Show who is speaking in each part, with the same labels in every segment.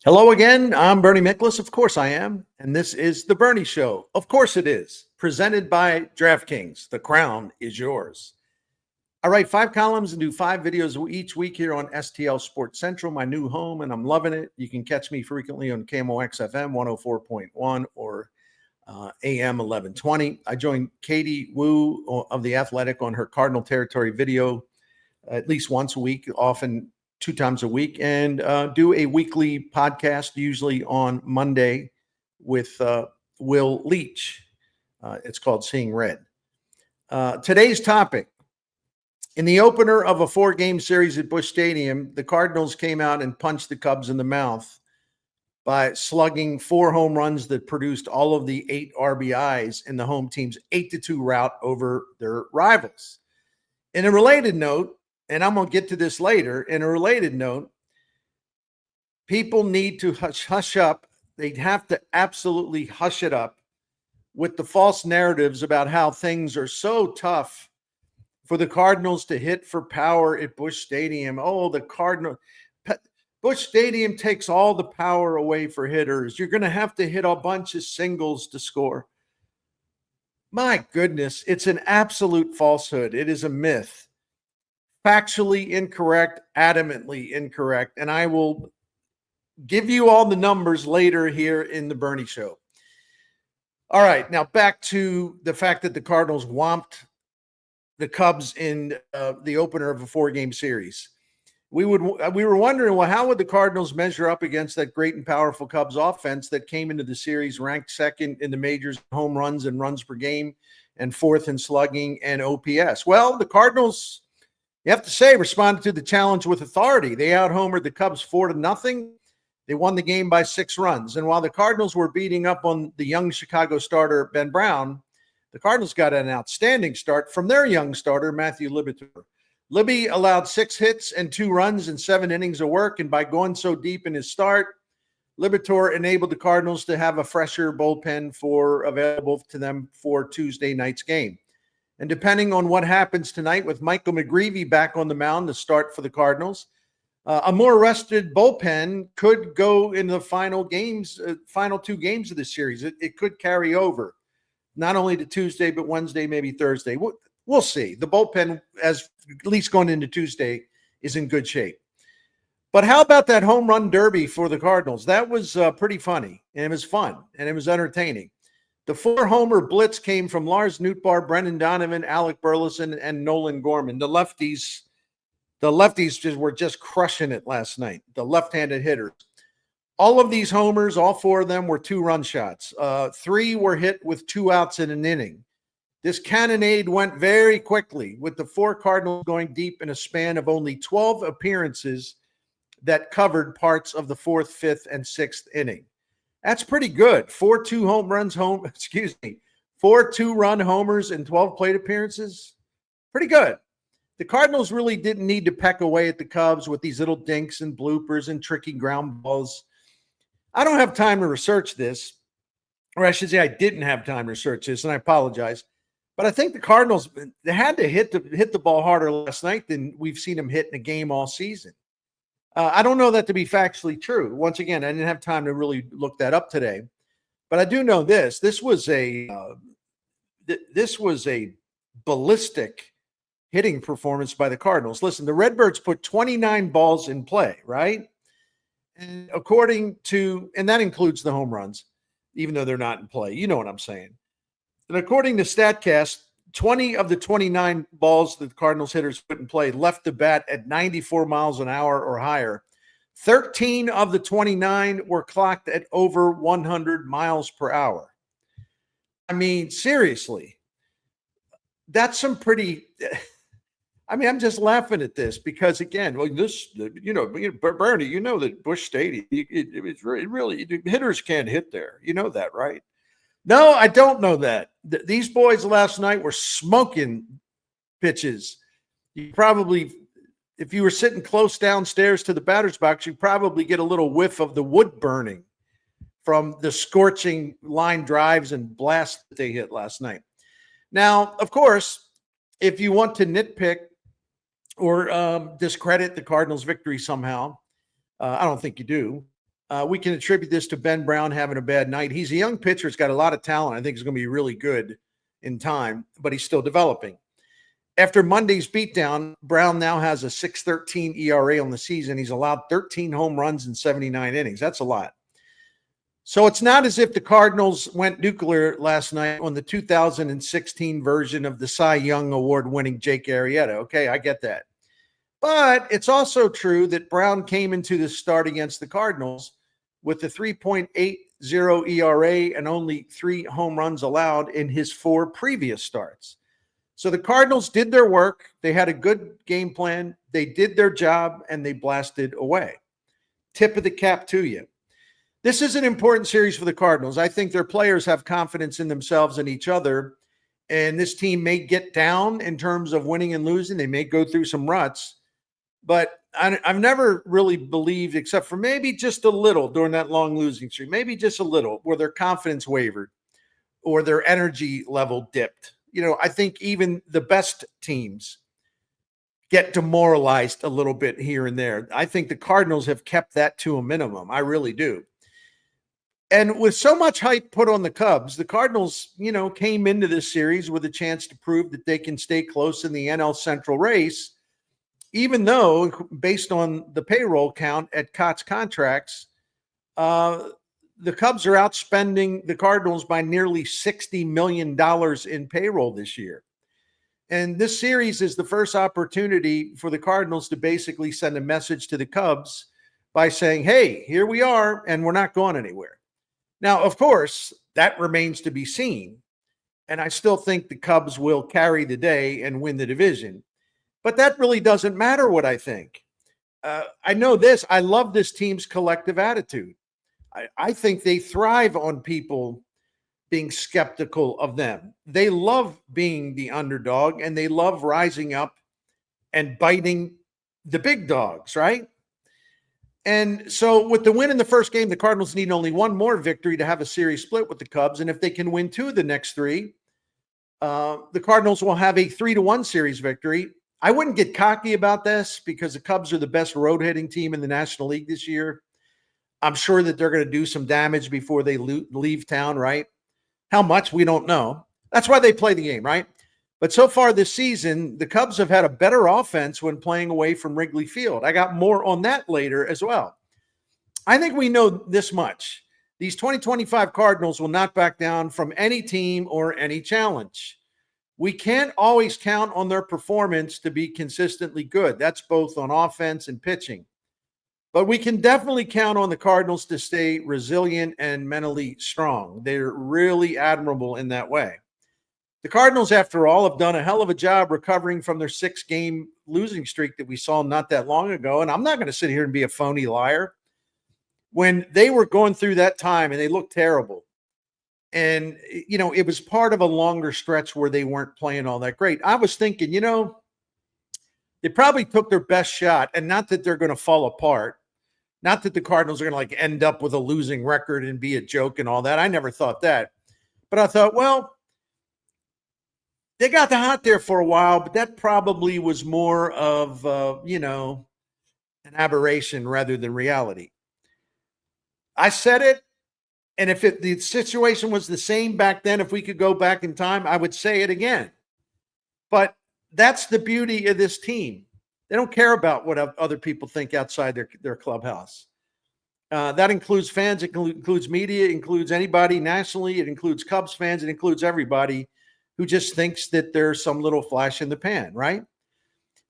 Speaker 1: Hello again. I'm Bernie Miklasz. Of course I am. And this is The Bernie Show. Of course it is. Presented by DraftKings. The crown is yours. I write 5 columns and do 5 videos each week here on STL Sports Central, my new home, and I'm loving it. You can catch me frequently on KMOX FM 104.1 or AM 1120. I join Katie Wu of The Athletic on her Cardinal Territory video at least once a week, often 2 times a week, and do a weekly podcast, usually on Monday, with Will Leach. It's called Seeing Red. Today's topic: in the opener of a 4-game series at Busch Stadium, the Cardinals came out and punched the Cubs in the mouth by slugging 4 home runs that produced all of the 8 RBIs in the home team's 8-2 rout over their rivals. In a related note, and I'm going to get to this later, in a related note, people need to hush up. They have to absolutely hush it up with the false narratives about how things are so tough for the Cardinals to hit for power at Busch Stadium. Oh, Busch Stadium takes all the power away for hitters. You're going to have to hit a bunch of singles to score. My goodness, it's an absolute falsehood. It is a myth. Factually incorrect, adamantly incorrect. And I will give you all the numbers later here in the Bernie Show. All right, now back to the fact that the Cardinals whomped the Cubs in the opener of a 4-game series. We were wondering, well, how would the Cardinals measure up against that great and powerful Cubs offense that came into the series ranked second in the majors, home runs and runs per game, and 4th in slugging and OPS? Well, the Cardinals, you have to say, responded to the challenge with authority. They out-homered the Cubs 4-0. They won the game by 6 runs. And while the Cardinals were beating up on the young Chicago starter, Ben Brown, the Cardinals got an outstanding start from their young starter, Matthew Liberatore. Libby allowed 6 hits and 2 runs in 7 innings of work, and by going so deep in his start, Liberatore enabled the Cardinals to have a fresher bullpen available to them for Tuesday night's game. And depending on what happens tonight with Michael McGreevy back on the mound to start for the Cardinals, a more rested bullpen could go in the final 2 games of the series. It could carry over, not only to Tuesday, but Wednesday, maybe Thursday. We'll see. The bullpen, as at least going into Tuesday, is in good shape. But how about that home run derby for the Cardinals? That was pretty funny, and it was fun, and it was entertaining. The 4-homer blitz came from Lars Nootbaar, Brendan Donovan, Alec Burleson, and Nolan Gorman. The lefties were just crushing it last night, the left-handed hitters. All of these homers, all 4 of them, were 2-run shots. 3 were hit with 2 outs in an inning. This cannonade went very quickly, with the 4 Cardinals going deep in a span of only 12 appearances that covered parts of the 4th, 5th, and 6th inning. That's pretty good. 4 2-run homers in 12 plate appearances. Pretty good. The Cardinals really didn't need to peck away at the Cubs with these little dinks and bloopers and tricky ground balls. I don't have time to research this, or I should say I didn't have time to research this, and I apologize. But I think the Cardinals, they had to hit the ball harder last night than we've seen them hit in a game all season. I don't know that to be factually true. Once again, I didn't have time to really look that up today, but I do know this. This was a ballistic hitting performance by the Cardinals. Listen, the Redbirds put 29 balls in play, right? And and that includes the home runs, even though they're not in play. You know what I'm saying. And according to Statcast, 20 of the 29 balls that the Cardinals hitters put in play left the bat at 94 miles an hour or higher. 13 of the 29 were clocked at over 100 miles per hour. I mean, seriously, that's some pretty I mean, I'm just laughing at this because, again, Bernie, that Busch Stadium, it really hitters can't hit there. You know that, right? No, I don't know that. These boys last night were smoking pitches. You probably, if you were sitting close downstairs to the batter's box, you probably get a little whiff of the wood burning from the scorching line drives and blasts that they hit last night. Now, of course, if you want to nitpick or discredit the Cardinals' victory somehow, I don't think you do. We can attribute this to Ben Brown having a bad night. He's a young pitcher. He's got a lot of talent. I think he's going to be really good in time, but he's still developing. After Monday's beatdown, Brown now has a 6.13 ERA on the season. He's allowed 13 home runs in 79 innings. That's a lot. So it's not as if the Cardinals went nuclear last night on the 2016 version of the Cy Young Award-winning Jake Arrieta. Okay, I get that. But it's also true that Brown came into the start against the Cardinals with a 3.80 ERA and only 3 home runs allowed in his 4 previous starts. So the Cardinals did their work. They had a good game plan. They did their job, and they blasted away. Tip of the cap to you. This is an important series for the Cardinals. I think their players have confidence in themselves and each other, and this team may get down in terms of winning and losing. They may go through some ruts, but I've never really believed, except for maybe just a little during that long losing streak, maybe just a little, where their confidence wavered or their energy level dipped. You know, I think even the best teams get demoralized a little bit here and there. I think the Cardinals have kept that to a minimum. I really do. And with so much hype put on the Cubs, the Cardinals, came into this series with a chance to prove that they can stay close in the NL Central race, even though, based on the payroll count at Cott's contracts, the Cubs are outspending the Cardinals by nearly $60 million in payroll this year. And this series is the first opportunity for the Cardinals to basically send a message to the Cubs by saying, hey, here we are, and we're not going anywhere. Now, of course, that remains to be seen, and I still think the Cubs will carry the day and win the division. But that really doesn't matter what I think. I know this. I love this team's collective attitude. I think they thrive on people being skeptical of them. They love being the underdog, and they love rising up and biting the big dogs, right? And so with the win in the first game, the Cardinals need only one more victory to have a series split with the Cubs. And if they can win 2 of the next 3, the Cardinals will have a 3-1 series victory. I wouldn't get cocky about this because the Cubs are the best road hitting team in the National League this year. I'm sure that they're going to do some damage before they leave town, right? How much, we don't know. That's why they play the game, right? But so far this season, the Cubs have had a better offense when playing away from Wrigley Field. I got more on that later as well. I think we know this much. These 2025 Cardinals will not back down from any team or any challenge. We can't always count on their performance to be consistently good. That's both on offense and pitching. But we can definitely count on the Cardinals to stay resilient and mentally strong. They're really admirable in that way. The Cardinals, after all, have done a hell of a job recovering from their 6-game losing streak that we saw not that long ago. And I'm not going to sit here and be a phony liar. When they were going through that time and they looked terrible, and, it was part of a longer stretch where they weren't playing all that great. I was thinking, they probably took their best shot, and not that they're going to fall apart. Not that the Cardinals are going to end up with a losing record and be a joke and all that. I never thought that. But I thought, well, they got the hot there for a while, but that probably was more of, an aberration rather than reality. I said it, and if the situation was the same back then, if we could go back in time, I would say it again. But that's the beauty of this team. They don't care about what other people think outside their clubhouse. That includes fans. It includes media. It includes anybody nationally. It includes Cubs fans. It includes everybody who just thinks that there's some little flash in the pan, right?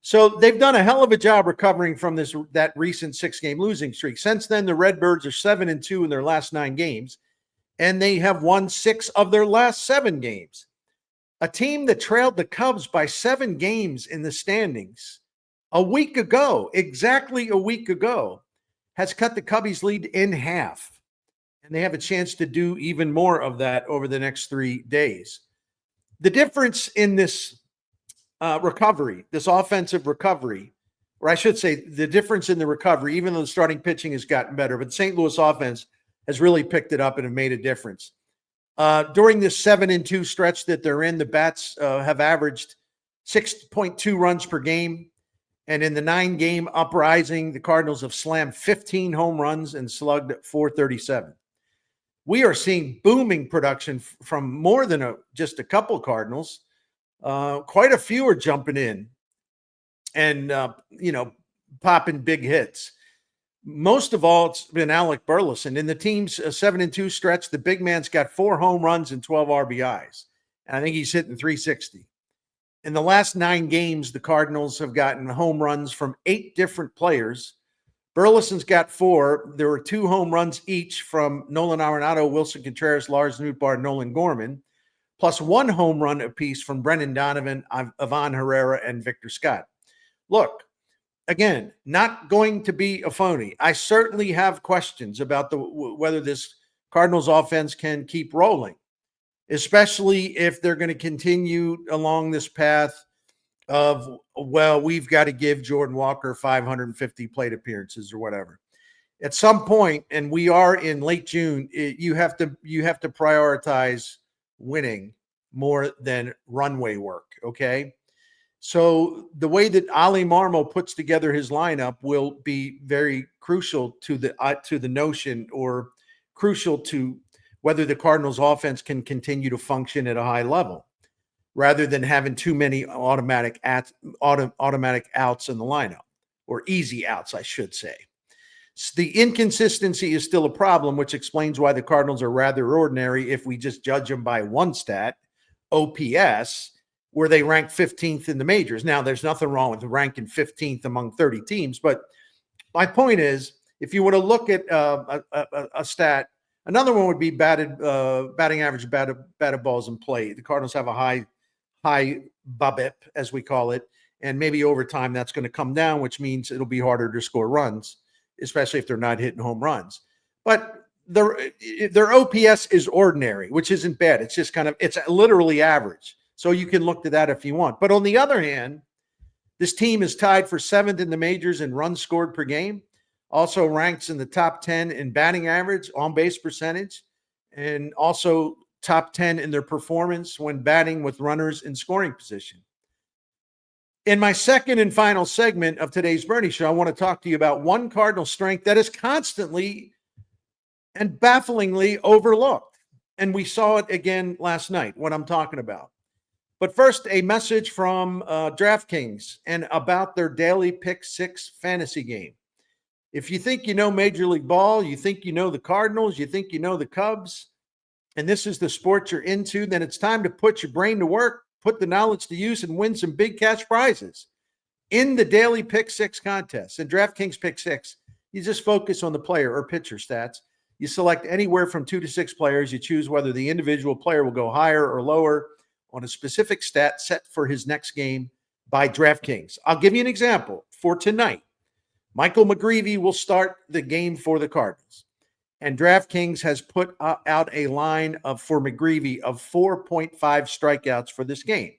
Speaker 1: So they've done a hell of a job recovering from that recent 6-game losing streak. Since then, the Redbirds are 7-2 in their last 9 games, and they have won 6 of their last 7 games. A team that trailed the Cubs by 7 games in the standings a week ago, exactly a week ago, has cut the Cubbies' lead in half. And they have a chance to do even more of that over the next 3 days. The difference in this recovery, this offensive recovery, or I should say the difference in the recovery, even though the starting pitching has gotten better, but the St. Louis offense has really picked it up and have made a difference. During this 7-2 stretch that they're in, the Bats have averaged 6.2 runs per game. And in the 9-game uprising, the Cardinals have slammed 15 home runs and slugged 437. We are seeing booming production from more than just a couple Cardinals. Quite a few are jumping in and, popping big hits. Most of all, it's been Alec Burleson. In the team's 7-2 stretch, the big man's got 4 home runs and 12 RBIs. And I think he's hitting 360. In the last 9 games, the Cardinals have gotten home runs from 8 different players. Burleson's got 4. There were 2 home runs each from Nolan Arenado, Wilson Contreras, Lars Noot, Nolan Gorman, plus 1 home run apiece from Brendan Donovan, Ivan Herrera, and Victor Scott. Look, again, not going to be a phony. I certainly have questions about whether this Cardinals offense can keep rolling, especially if they're going to continue along this path of, well, we've got to give Jordan Walker 550 plate appearances or whatever. At some point, and we are in late June, you have to prioritize winning more than runway work, okay? So the way that Ali Marmol puts together his lineup will be very crucial to the notion, or crucial to whether the Cardinals offense can continue to function at a high level, rather than having too many automatic outs in the lineup, or easy outs, I should say. So the inconsistency is still a problem, which explains why the Cardinals are rather ordinary if we just judge them by one stat, OPS, where they rank 15th in the majors. Now, there's nothing wrong with ranking 15th among 30 teams, but my point is, if you want to look at a stat, another one would be batting average, batted balls in play. The Cardinals have a high BABIP, as we call it, and maybe over time that's going to come down, which means it'll be harder to score runs, especially if they're not hitting home runs. But their OPS is ordinary, which isn't bad. It's just it's literally average. So you can look to that if you want. But on the other hand, this team is tied for 7th in the majors in runs scored per game, also ranks in the top 10 in batting average, on-base percentage, and also top 10 in their performance when batting with runners in scoring position. In my second and final segment of today's Bernie Show, I want to talk to you about one Cardinal strength that is constantly and bafflingly overlooked. And we saw it again last night, what I'm talking about. But first, a message from DraftKings and about their daily Pick 6 fantasy game. If you think you know Major League Ball, you think you know the Cardinals, you think you know the Cubs, and this is the sport you're into, then it's time to put your brain to work, put the knowledge to use, and win some big cash prizes in the daily Pick 6 contest. In DraftKings Pick 6, you just focus on the player or pitcher stats. You select anywhere from 2 to 6 players. You choose whether the individual player will go higher or lower on a specific stat set for his next game by DraftKings. I'll give you an example. For tonight, Michael McGreevy will start the game for the Cardinals. And DraftKings has put out a line for McGreevy of 4.5 strikeouts for this game.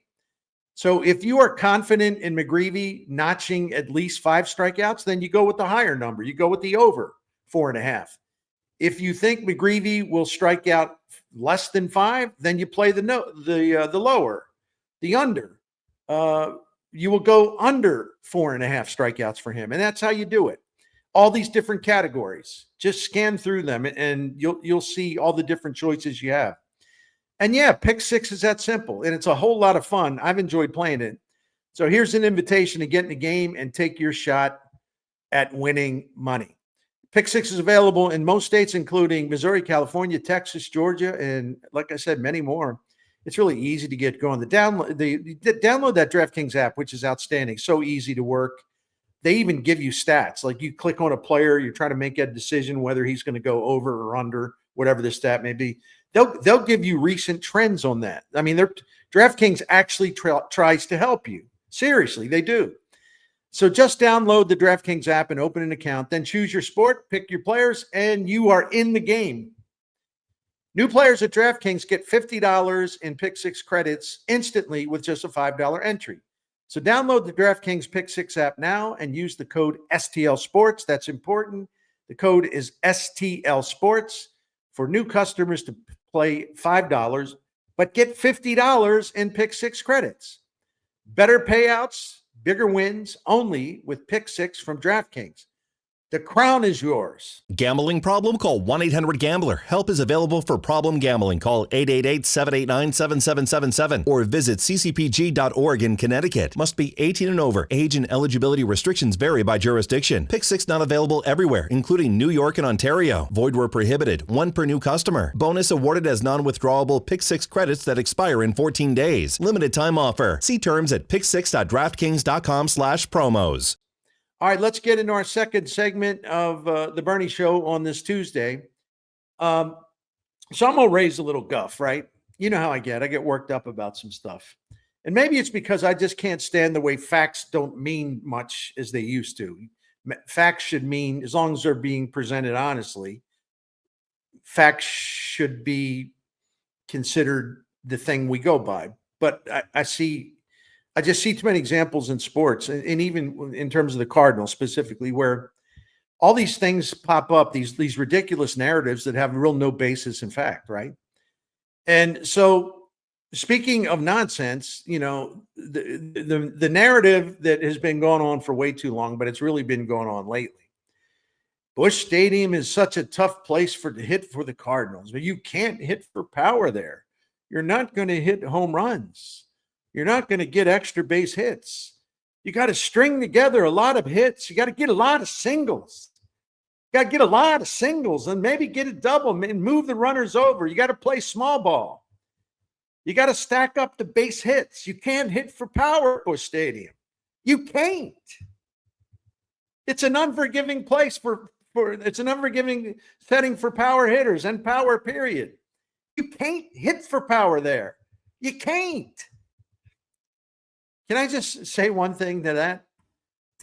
Speaker 1: So if you are confident in McGreevy notching at least 5 strikeouts, then you go with the higher number. You go with the over 4.5. If you think McGreevy will strike out less than 5, then you play the lower, the under. You will go under 4.5 strikeouts for him, and that's how you do it. All these different categories. Just scan through them, and you'll see all the different choices you have. And yeah, Pick 6 is that simple, and it's a whole lot of fun. I've enjoyed playing it. So here's an invitation to get in the game and take your shot at winning money. Pick 6 is available in most states, including Missouri, California, Texas, Georgia, and like I said, many more. It's really easy to get going. Download that DraftKings app, which is outstanding. So easy to work. They even give you stats. Like you click on a player, you're trying to make a decision whether he's going to go over or under, whatever the stat may be. They'll give you recent trends on that. I mean, DraftKings actually tries to help you. Seriously, they do. So just download the DraftKings app and open an account, then choose your sport, pick your players, and you are in the game. New players at DraftKings get $50 in Pick 6 credits instantly with just a $5 entry. So download the DraftKings Pick 6 app now and use the code STL Sports. That's important. The code is STL Sports for new customers to play $5, but get $50 in Pick 6 credits. Better payouts, bigger wins only with Pick 6 from DraftKings. The crown is yours.
Speaker 2: Gambling problem? Call 1-800-GAMBLER. Help is available for problem gambling. Call 888-789-7777 or visit ccpg.org in Connecticut. Must be 18 and over. Age and eligibility restrictions vary by jurisdiction. Pick 6 not available everywhere, including New York and Ontario. Void where prohibited. One per new customer. Bonus awarded as non-withdrawable Pick 6 credits that expire in 14 days. Limited time offer. See terms at pick6.draftkings.com/promos.
Speaker 1: All right, let's get into our second segment of the Bernie Show on this Tuesday. So I'm going to raise a little guff, right? You know how I get worked up about some stuff. And maybe it's because I just can't stand the way facts don't mean much as they used to. Facts should mean, as long as they're being presented honestly, facts should be considered the thing we go by. But I just see too many examples in sports, and even in terms of the Cardinals specifically, where all these things pop up, these ridiculous narratives that have real no basis in fact, right? And so, speaking of nonsense, you know, the narrative that has been going on for way too long, but it's really been going on lately. Busch Stadium is such a tough place to hit for the Cardinals, but you can't hit for power there. You're not going to hit home runs. You're not going to get extra base hits. You got to string together a lot of hits. You got to get a lot of singles. You got to get a lot of singles and maybe get a double and move the runners over. You got to play small ball. You got to stack up the base hits. You can't hit for power at Busch Stadium. You can't. It's an unforgiving place it's an unforgiving setting for power hitters and power, period. You can't hit for power there. You can't. Can I just say one thing to that?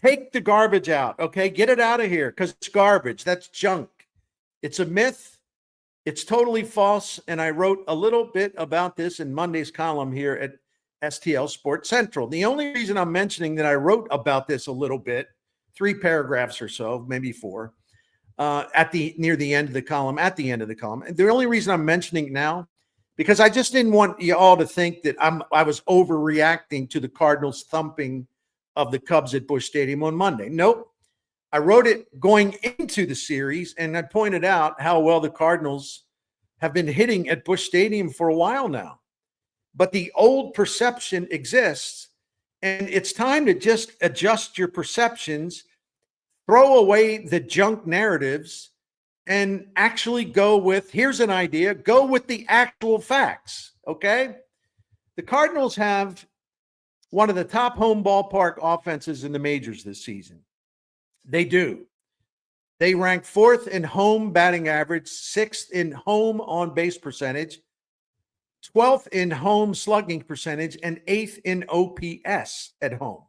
Speaker 1: Take the garbage out, okay? Get it out of here because it's garbage. That's junk. It's a myth. It's totally false. And I wrote a little bit about this in Monday's column here at STL Sports Central. The only reason I'm mentioning that I wrote about this a little bit, 3 paragraphs or so, maybe 4, near the end of the column, at the end of the column. And the only reason I'm mentioning it now, because I just didn't want you all to think that I was overreacting to the Cardinals thumping of the Cubs at Busch Stadium on Monday. Nope. I wrote it going into the series, and I pointed out how well the Cardinals have been hitting at Busch Stadium for a while now. But the old perception exists, and it's time to just adjust your perceptions, throw away the junk narratives, and actually go with, here's an idea, go with the actual facts, okay? The Cardinals have one of the top home ballpark offenses in the majors this season. They do. They rank 4th in home batting average, 6th in home on base percentage, 12th in home slugging percentage, and 8th in OPS at home.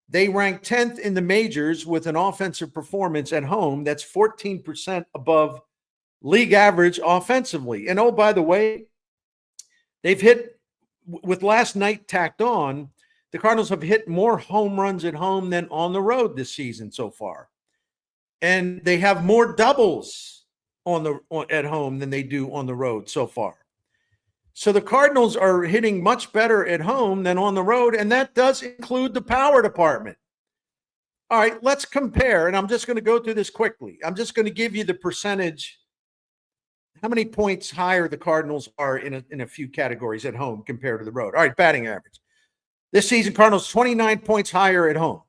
Speaker 1: They rank 10th in the majors with an offensive performance at home that's 14% above league average offensively. And oh, by the way, they've hit, with last night tacked on, the Cardinals have hit more home runs at home than on the road this season so far. And they have more doubles at home than they do on the road so far. So the Cardinals are hitting much better at home than on the road, and that does include the power department. All right, let's compare, and I'm just going to go through this quickly. I'm just going to give you the percentage, how many points higher the Cardinals are in a few categories at home compared to the road. All right, batting average. This season, Cardinals 29 points higher at home.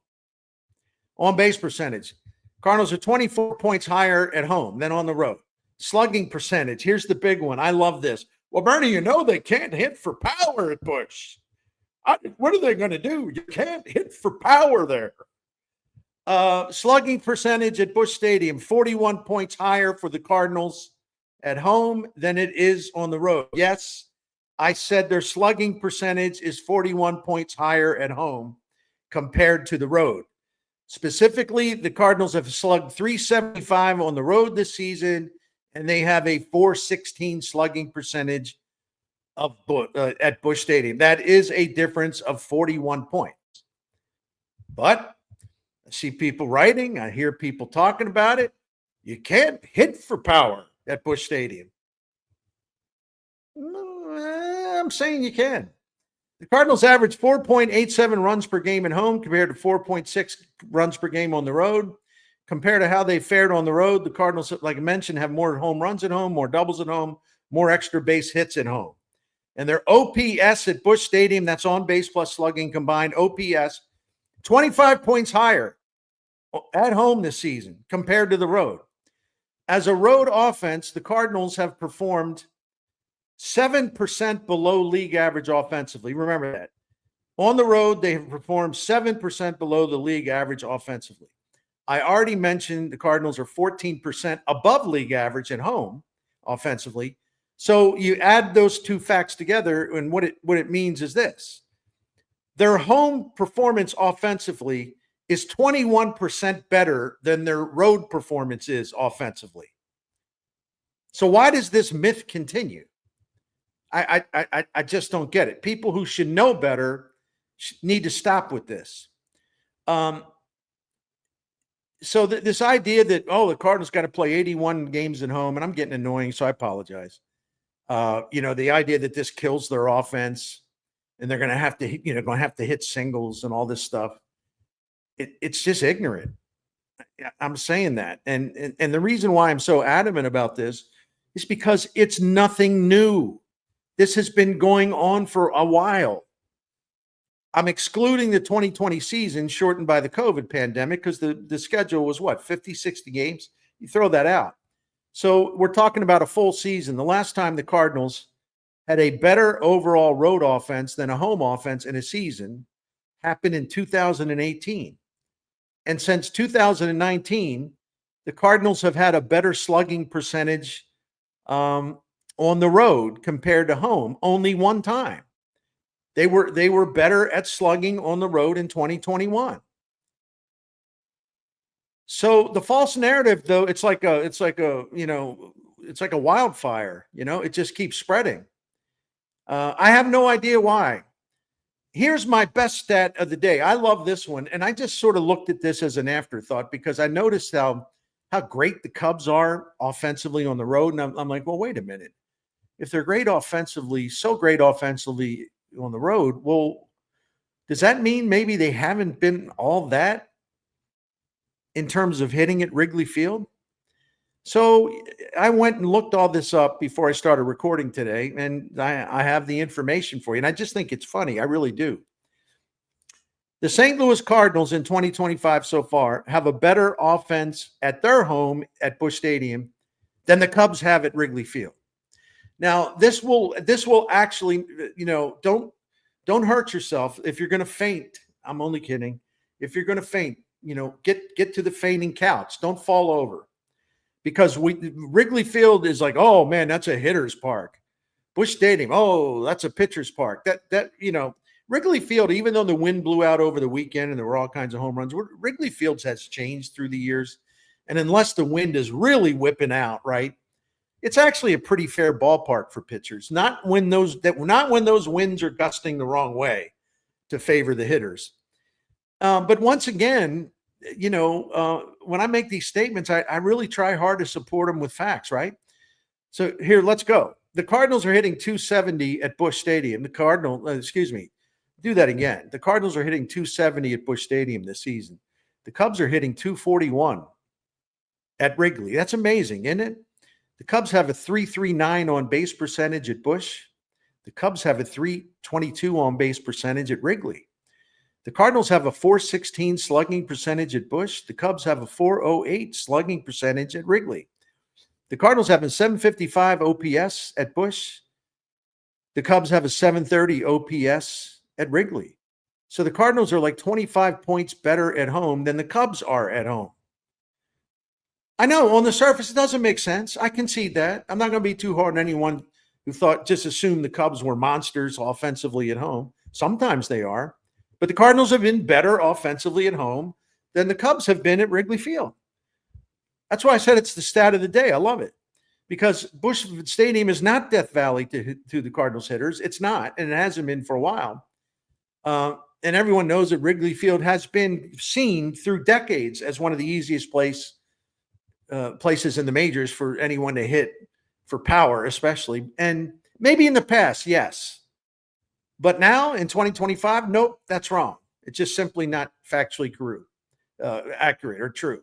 Speaker 1: On base percentage, Cardinals are 24 points higher at home than on the road. Slugging percentage, here's the big one. I love this. Well, Bernie, you know they can't hit for power at Busch. What are they going to do? You can't hit for power there. Slugging percentage at Busch Stadium, 41 points higher for the Cardinals at home than it is on the road. Yes, I said their slugging percentage is 41 points higher at home compared to the road. Specifically, the Cardinals have slugged .375 on the road this season, and they have a .416 slugging percentage at Busch Stadium. That is a difference of 41 points. But I see people writing. I hear people talking about it. You can't hit for power at Busch Stadium. I'm saying you can. The Cardinals average 4.87 runs per game at home compared to 4.6 runs per game on the road. Compared to how they fared on the road, the Cardinals, like I mentioned, have more home runs at home, more doubles at home, more extra base hits at home. And their OPS at Busch Stadium, that's on base plus slugging combined, OPS, 25 points higher at home this season compared to the road. As a road offense, the Cardinals have performed 7% below league average offensively. Remember that. On the road, they have performed 7% below the league average offensively. I already mentioned the Cardinals are 14% above league average at home offensively. So you add those two facts together, and what it means is this. Their home performance offensively is 21% better than their road performance is offensively. So why does this myth continue? I just don't get it. People who should know better need to stop with this. So this idea that, the Cardinals got to play 81 games at home, and I'm getting annoying, so I apologize. The idea that this kills their offense and they're going to have to, hit singles and all this stuff. It's just ignorant. I'm saying that. And the reason why I'm so adamant about this is because it's nothing new. This has been going on for a while. I'm excluding the 2020 season shortened by the COVID pandemic because the schedule was 50, 60 games. You throw that out. So we're talking about a full season. The last time the Cardinals had a better overall road offense than a home offense in a season happened in 2018. And since 2019, the Cardinals have had a better slugging percentage on the road compared to home only one time. They were better at slugging on the road in 2021. So the false narrative, though, it's like a wildfire. It just keeps spreading. I have no idea why. Here's my best stat of the day. I love this one, and I just sort of looked at this as an afterthought because I noticed how great the Cubs are offensively on the road, and I'm like, well, wait a minute. If they're great offensively, so great offensively on the road, well, does that mean maybe they haven't been all that in terms of hitting at Wrigley Field? So I went and looked all this up before I started recording today, and I have the information for you, and I just think it's funny. I really do. The St. Louis Cardinals in 2025 so far have a better offense at their home at Busch Stadium than the Cubs have at Wrigley Field. Now, this will actually, don't hurt yourself if you're going to faint. I'm only kidding. If you're going to faint, get to the fainting couch. Don't fall over. Because Wrigley Field is like, oh man, that's a hitter's park. Busch Stadium, oh, that's a pitcher's park. Wrigley Field, even though the wind blew out over the weekend and there were all kinds of home runs, Wrigley Field has changed through the years. And unless the wind is really whipping out, right, it's actually a pretty fair ballpark for pitchers. Not when those winds are gusting the wrong way to favor the hitters. But once again, when I make these statements, I really try hard to support them with facts, right? So here, let's go. The Cardinals are hitting 270 at Busch Stadium. The Cardinals are hitting 270 at Busch Stadium this season. The Cubs are hitting 241 at Wrigley. That's amazing, isn't it? The Cubs have a 339 on base percentage at Busch. The Cubs have a 322 on base percentage at Wrigley. The Cardinals have a 416 slugging percentage at Busch. The Cubs have a 408 slugging percentage at Wrigley. The Cardinals have a 755 OPS at Busch. The Cubs have a 730 OPS at Wrigley. So the Cardinals are like 25 points better at home than the Cubs are at home. I know on the surface it doesn't make sense. I concede that. I'm not going to be too hard on anyone who just assumed the Cubs were monsters offensively at home. Sometimes they are. But the Cardinals have been better offensively at home than the Cubs have been at Wrigley Field. That's why I said it's the stat of the day. I love it. Because Busch Stadium is not Death Valley to the Cardinals hitters. It's not, and it hasn't been for a while. And everyone knows that Wrigley Field has been seen through decades as one of the easiest places in the majors for anyone to hit for power, especially. And maybe in the past, yes. But now in 2025, nope, that's wrong. It's just simply not factually accurate or true.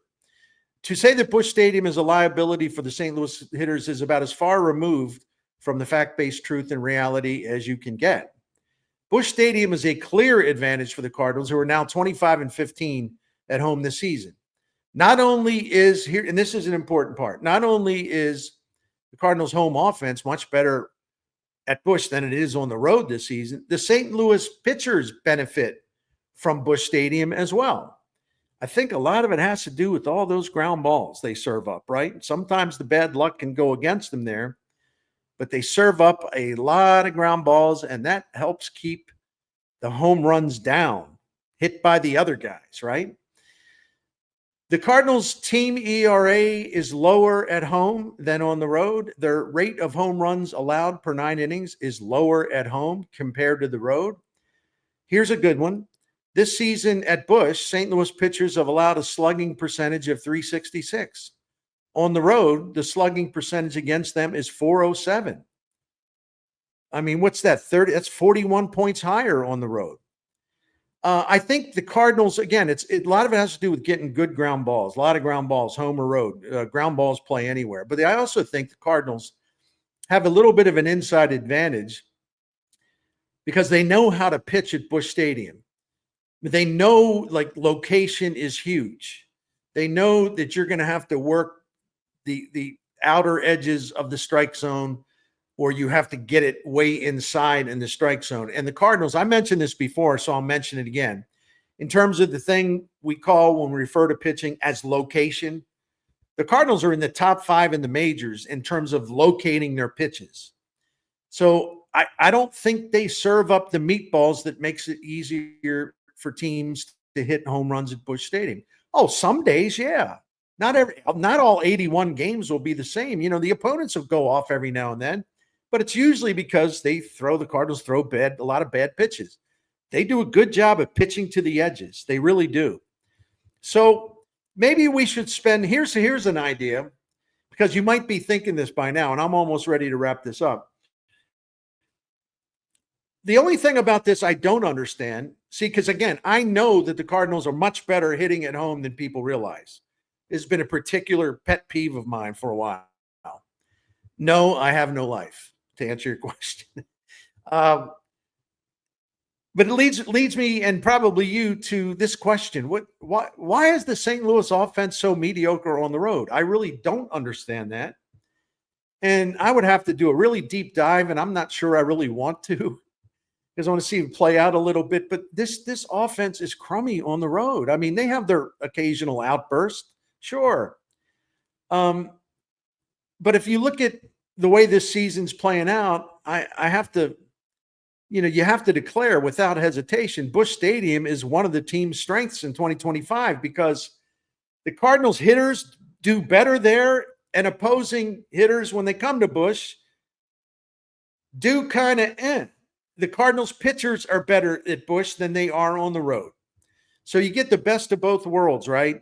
Speaker 1: To say that Busch Stadium is a liability for the St. Louis hitters is about as far removed from the fact-based truth and reality as you can get. Busch Stadium is a clear advantage for the Cardinals, who are now 25-15 at home this season. Not only is here, and this is an important part, not only is the Cardinals' home offense much better at Busch than it is on the road this season, the St. Louis pitchers benefit from Busch Stadium as well. I think a lot of it has to do with all those ground balls they serve up, right? Sometimes the bad luck can go against them there, but they serve up a lot of ground balls, and that helps keep the home runs down, hit by the other guys, right? The Cardinals' team ERA is lower at home than on the road. Their rate of home runs allowed per 9 innings is lower at home compared to the road. Here's a good one. This season at Busch, St. Louis pitchers have allowed a slugging percentage of .366. On the road, the slugging percentage against them is .407. I mean, what's that? 30? That's 41 points higher on the road. I think the Cardinals, again, a lot of it has to do with getting good ground balls, a lot of ground balls, home or road. Ground balls play anywhere. But I also think the Cardinals have a little bit of an inside advantage because they know how to pitch at Busch Stadium. They know, like, location is huge. They know that you're going to have to work the outer edges of the strike zone, or you have to get it way inside in the strike zone. And the Cardinals, I mentioned this before, so I'll mention it again. In terms of the thing we call when we refer to pitching as location, the Cardinals are in the top 5 in the majors in terms of locating their pitches. So I don't think they serve up the meatballs that makes it easier for teams to hit home runs at Busch Stadium. Oh, some days, yeah. Not all 81 games will be the same. You know, the opponents will go off every now and then, but it's usually because the Cardinals throw a lot of bad pitches. They do a good job of pitching to the edges. They really do. So maybe we should spend, here's an idea, because you might be thinking this by now, and I'm almost ready to wrap this up. The only thing about this I don't understand, because again, I know that the Cardinals are much better hitting at home than people realize. This has been a particular pet peeve of mine for a while. No, I have no life, to answer your question. But it leads me, and probably you, to this question. Why is the St. Louis offense so mediocre on the road? I really don't understand that. And I would have to do a really deep dive, and I'm not sure I really want to, because I want to see it play out a little bit. But this offense is crummy on the road. I mean, they have their occasional outburst, sure. But if you look at the way this season's playing out, I have to, you have to declare without hesitation, Busch Stadium is one of the team's strengths in 2025, because the Cardinals hitters do better there, and opposing hitters, when they come to Busch, do kind of The Cardinals pitchers are better at Busch than they are on the road. So you get the best of both worlds, right?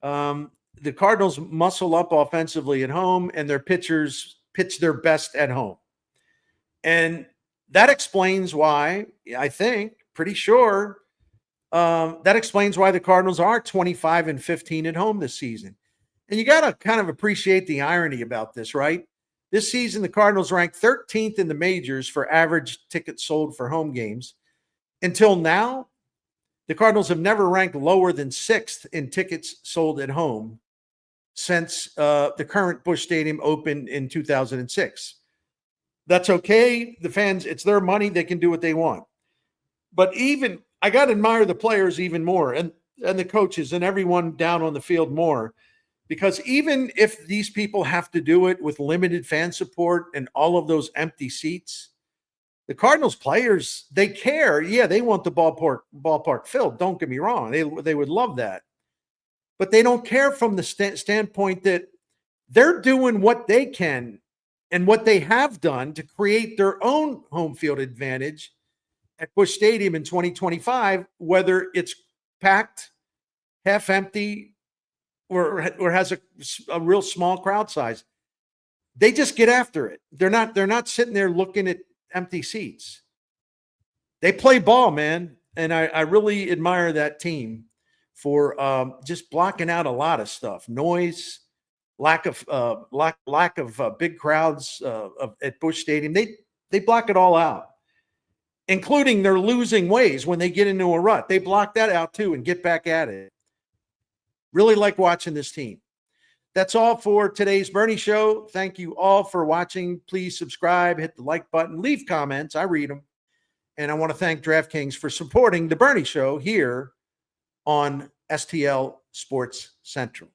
Speaker 1: The Cardinals muscle up offensively at home, and their pitchers pitch their best at home. And that explains why, I think, pretty sure, that explains why the Cardinals are 25-15 at home this season. And you got to kind of appreciate the irony about this, right? This season, the Cardinals ranked 13th in the majors for average tickets sold for home games. Until now, the Cardinals have never ranked lower than 6th in tickets sold at home since the current Busch Stadium opened in 2006. That's okay. The fans, it's their money. They can do what they want. But even, I got to admire the players even more, and the coaches and everyone down on the field more, because even if these people have to do it with limited fan support and all of those empty seats, the Cardinals players, they care. Yeah, they want the ballpark filled. Don't get me wrong. They would love that. But they don't care from the standpoint that they're doing what they can and what they have done to create their own home field advantage at Busch Stadium in 2025, whether it's packed, half empty, or has a real small crowd size. They just get after it. They're not sitting there looking at empty seats. They play ball, man. And I really admire that team for just blocking out a lot of stuff. Noise, lack of big crowds at Busch Stadium. They block it all out, including their losing ways when they get into a rut. They block that out too and get back at it. Really like watching this team. That's all for today's Bernie Show. Thank you all for watching. Please subscribe, hit the like button, leave comments. I read them. And I want to thank DraftKings for supporting the Bernie Show here on STL Sports Central.